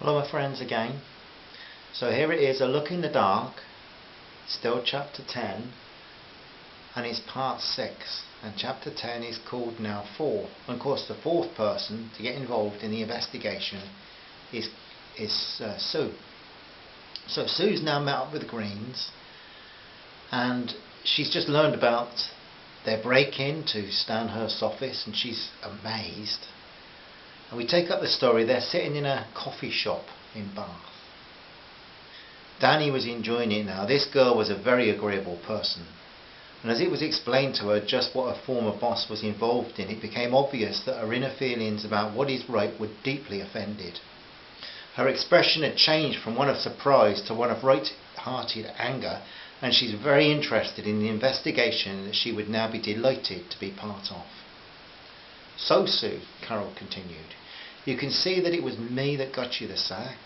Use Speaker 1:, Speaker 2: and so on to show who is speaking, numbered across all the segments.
Speaker 1: Hello my friends again. So here it is, a look in the dark, still chapter 10, and it's part 6, and chapter 10 is called now 4. And of course the fourth person to get involved in the investigation is Sue. So Sue's now met up with the Greens, and she's just learned about their break-in to Stanhurst's office, and she's amazed. And we take up the story. They're sitting in a coffee shop in Bath. Danny was enjoying it now. This girl was a very agreeable person, and as it was explained to her just what her former boss was involved in, it became obvious that her inner feelings about what is right were deeply offended. Her expression had changed from one of surprise to one of right-hearted anger, and she's very interested in the investigation that she would now be delighted to be part of. So Sue, Carol continued, you can see that it was me that got you the sack.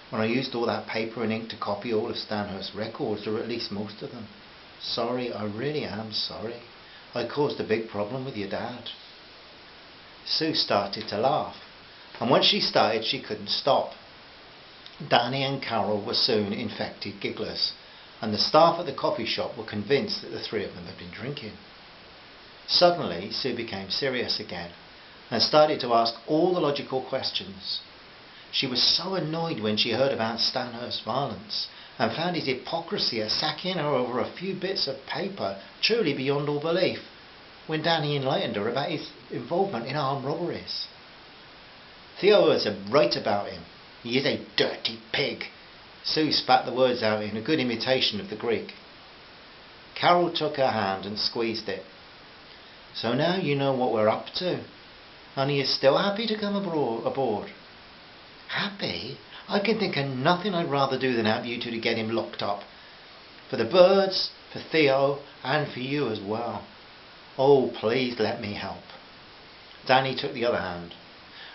Speaker 1: When I used all that paper and ink to copy all of Stanhurst's records, or at least most of them. Sorry, I really am sorry. I caused a big problem with your dad. Sue started to laugh, and when she started she couldn't stop. Danny and Carol were soon infected gigglers, and the staff at the coffee shop were convinced that the three of them had been drinking. Suddenly Sue became serious again and started to ask all the logical questions. She was so annoyed when she heard about Stanhurst's violence and found his hypocrisy at sacking her over a few bits of paper truly beyond all belief, when Danny enlightened her about his involvement in armed robberies. Theo was right about him. He is a dirty pig. Sue spat the words out in a good imitation of the Greek. Carol took her hand and squeezed it. So now you know what we're up to, and he is still happy to come aboard. Happy? I can think of nothing I'd rather do than help you two to get him locked up. For the birds, for Theo, and for you as well. Oh, please let me help. Danny took the other hand.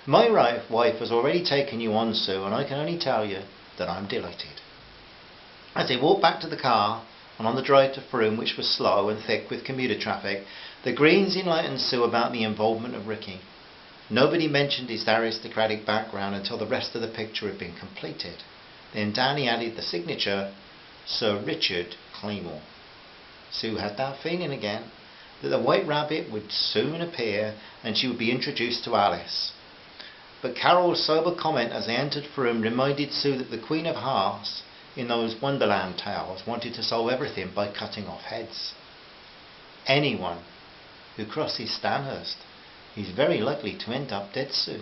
Speaker 1: My wife has already taken you on, Sue, and I can only tell you that I'm delighted. As they walked back to the car, and on the drive to Frome, which was slow and thick with commuter traffic, the Greens enlightened Sue about the involvement of Ricky. Nobody mentioned his aristocratic background until the rest of the picture had been completed. Then Danny added the signature, Sir Richard Claymore. Sue had that feeling again, that the White Rabbit would soon appear and she would be introduced to Alice. But Carol's sober comment as they entered Frome reminded Sue that the Queen of Hearts in those Wonderland tales wanted to solve everything by cutting off heads. Anyone who crosses Stanhurst is very likely to end up dead, Sue.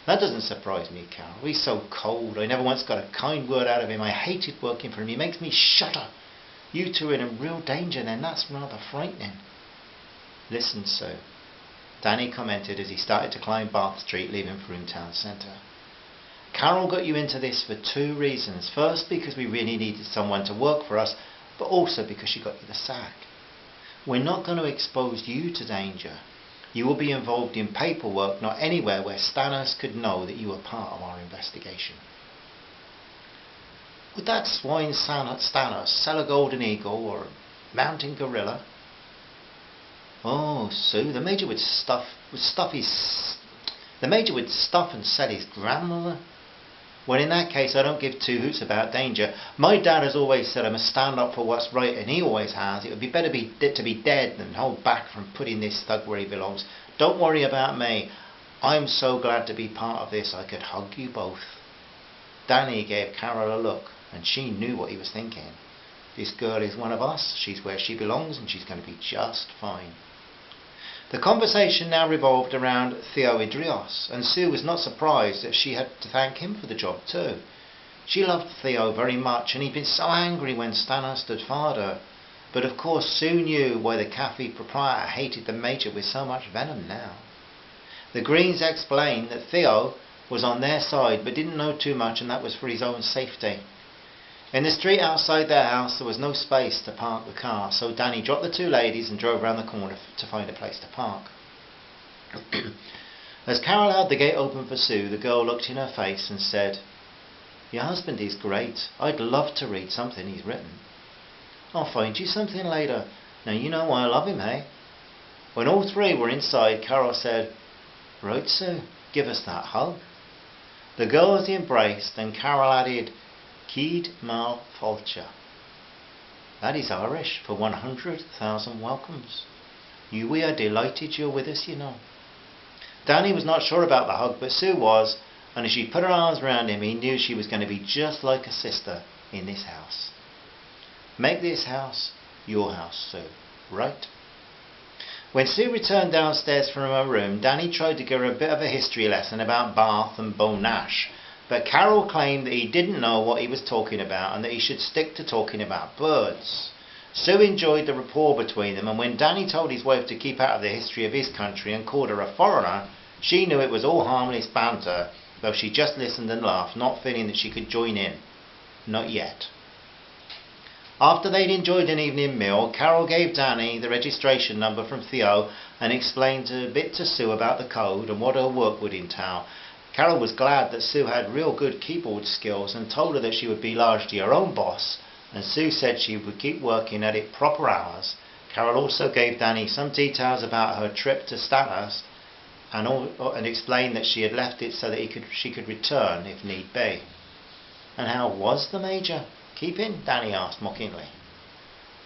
Speaker 1: That doesn't surprise me, Carol. He's so cold. I never once got a kind word out of him. I hated working for him. He makes me shudder. You two are in real danger then. That's rather frightening. Listen, Sue, Danny commented as he started to climb Bath Street, leaving Frome Town Centre. Carol got you into this for two reasons. First, because we really needed someone to work for us, but also because she got you the sack. We're not going to expose you to danger. You will be involved in paperwork, not anywhere where Stanhurst could know that you were part of our investigation. Would that swine Stanhurst sell a golden eagle or a mountain gorilla? Oh, Sue, the Major would stuff and sell his grandmother. Well, in that case, I don't give two hoots about danger. My dad has always said I must stand up for what's right, and he always has. It would be better to be dead than hold back from putting this thug where he belongs. Don't worry about me. I'm so glad to be part of this, I could hug you both. Danny gave Carol a look, and she knew what he was thinking. This girl is one of us. She's where she belongs, and she's going to be just fine. The conversation now revolved around Theo Idrios, and Sue was not surprised that she had to thank him for the job too. She loved Theo very much, and he'd been so angry when Stanhurst had fired her. But of course Sue knew why the cafe proprietor hated the Major with so much venom now. The Greens explained that Theo was on their side but didn't know too much, and that was for his own safety. In the street outside their house there was no space to park the car, so Danny dropped the two ladies and drove round the corner to find a place to park. As Carol held the gate open for Sue, the girl looked in her face and said, Your husband is great. I'd love to read something he's written. I'll find you something later. Now you know why I love him, eh? When all three were inside, Carol said, Right, Sue, give us that hug. The girls embraced, and Carol added, "Cyd mal fáilte." That is Irish for 100,000 welcomes. We are delighted you're with us, you know. Danny was not sure about the hug, but Sue was, and as she put her arms around him, he knew she was going to be just like a sister in this house. Make this house your house, Sue, right? When Sue returned downstairs from her room, Danny tried to give her a bit of a history lesson about Bath and Beaunash, but Carol claimed that he didn't know what he was talking about and that he should stick to talking about birds. Sue enjoyed the rapport between them, and when Danny told his wife to keep out of the history of his country and called her a foreigner, she knew it was all harmless banter, though she just listened and laughed, not feeling that she could join in. Not yet. After they'd enjoyed an evening meal, Carol gave Danny the registration number from Theo and explained a bit to Sue about the code and what her work would entail. Carol was glad that Sue had real good keyboard skills and told her that she would be largely her own boss, and Sue said she would keep working at it proper hours. Carol also gave Danny some details about her trip to Stanhurst and explained that she had left it so that she could return if need be. "And how was the Major keeping?" Danny asked mockingly.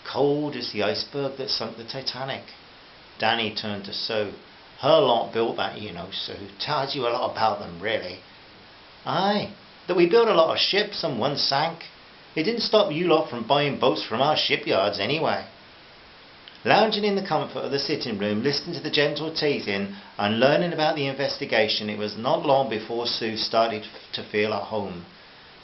Speaker 1: "Cold as the iceberg that sunk the Titanic." Danny turned to Sue. "Her lot built that, you know, Sue. Tells you a lot about them, really." "Aye, that we built a lot of ships and one sank. It didn't stop you lot from buying boats from our shipyards anyway." Lounging in the comfort of the sitting room, listening to the gentle teasing and learning about the investigation, it was not long before Sue started to feel at home.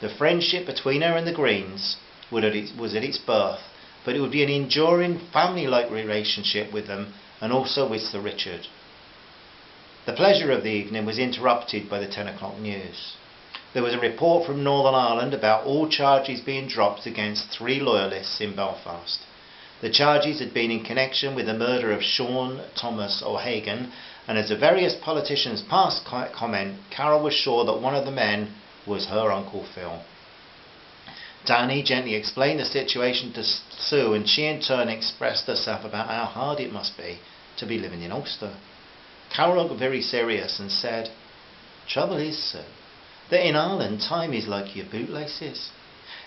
Speaker 1: The friendship between her and the Greens was at its birth, but it would be an enduring family-like relationship with them and also with Sir Richard. The pleasure of the evening was interrupted by the 10 o'clock news. There was a report from Northern Ireland about all charges being dropped against 3 loyalists in Belfast. The charges had been in connection with the murder of Sean Thomas O'Hagan, and as the various politicians passed comment, Carol was sure that one of the men was her Uncle Phil. Danny gently explained the situation to Sue, and she in turn expressed herself about how hard it must be to be living in Ulster. Carol looked very serious and said, "Trouble is, Sue, that in Ireland time is like your bootlaces.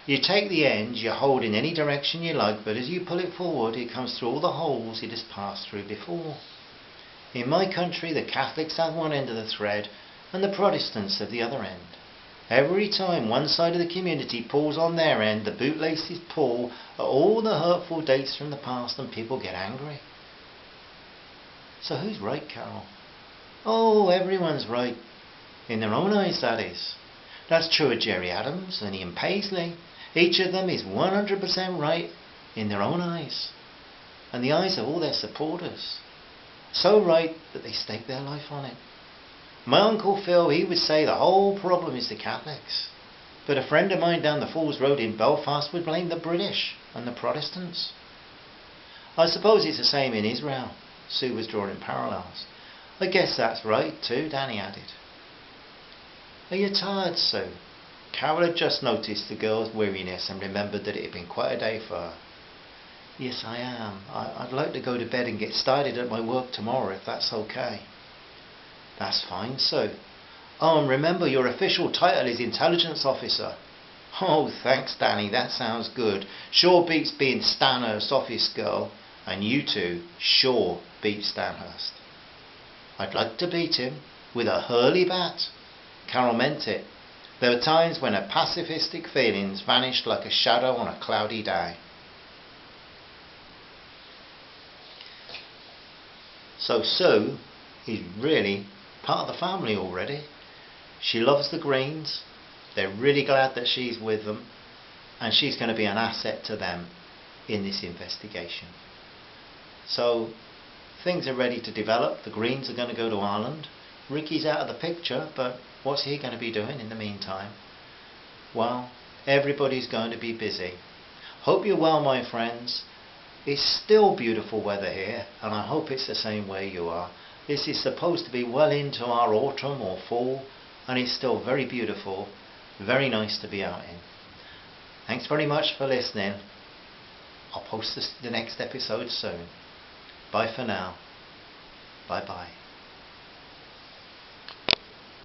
Speaker 1: You take the end, you hold in any direction you like, but as you pull it forward, it comes through all the holes it has passed through before. In my country, the Catholics have one end of the thread, and the Protestants have the other end. Every time one side of the community pulls on their end, the bootlaces pull at all the hurtful dates from the past, and people get angry." "So who's right, Carol?" "Oh, everyone's right. In their own eyes, that is. That's true of Jerry Adams and Ian Paisley. Each of them is 100% right in their own eyes, and the eyes of all their supporters. So right that they stake their life on it. My Uncle Phil, he would say the whole problem is the Catholics, but a friend of mine down the Falls Road in Belfast would blame the British and the Protestants. I suppose it's the same in Israel." Sue was drawing parallels. "I guess that's right too," Danny added. "Are you tired, Sue?" Carol had just noticed the girl's weariness and remembered that it had been quite a day for her. "Yes, I am. I'd like to go to bed and get started at my work tomorrow, if that's okay." "That's fine, Sue. Oh, and remember your official title is Intelligence Officer." "Oh, thanks, Danny. That sounds good. Sure beats being Stanhurst office girl, and you two sure beat Stanhurst." "I'd like to beat him with a hurley bat." Carol meant it. There were times when her pacifistic feelings vanished like a shadow on a cloudy day. So Sue is really part of the family already. She loves the Greens. They're really glad that she's with them, and she's going to be an asset to them in this investigation. So things are ready to develop. The Greens are going to go to Ireland. Ricky's out of the picture, but what's he going to be doing in the meantime? Well, everybody's going to be busy. Hope you're well, my friends. It's still beautiful weather here, and I hope it's the same where you are. This is supposed to be well into our autumn or fall, and it's still very beautiful, very nice to be out in. Thanks very much for listening. I'll post the next episode soon. Bye for now. Bye bye.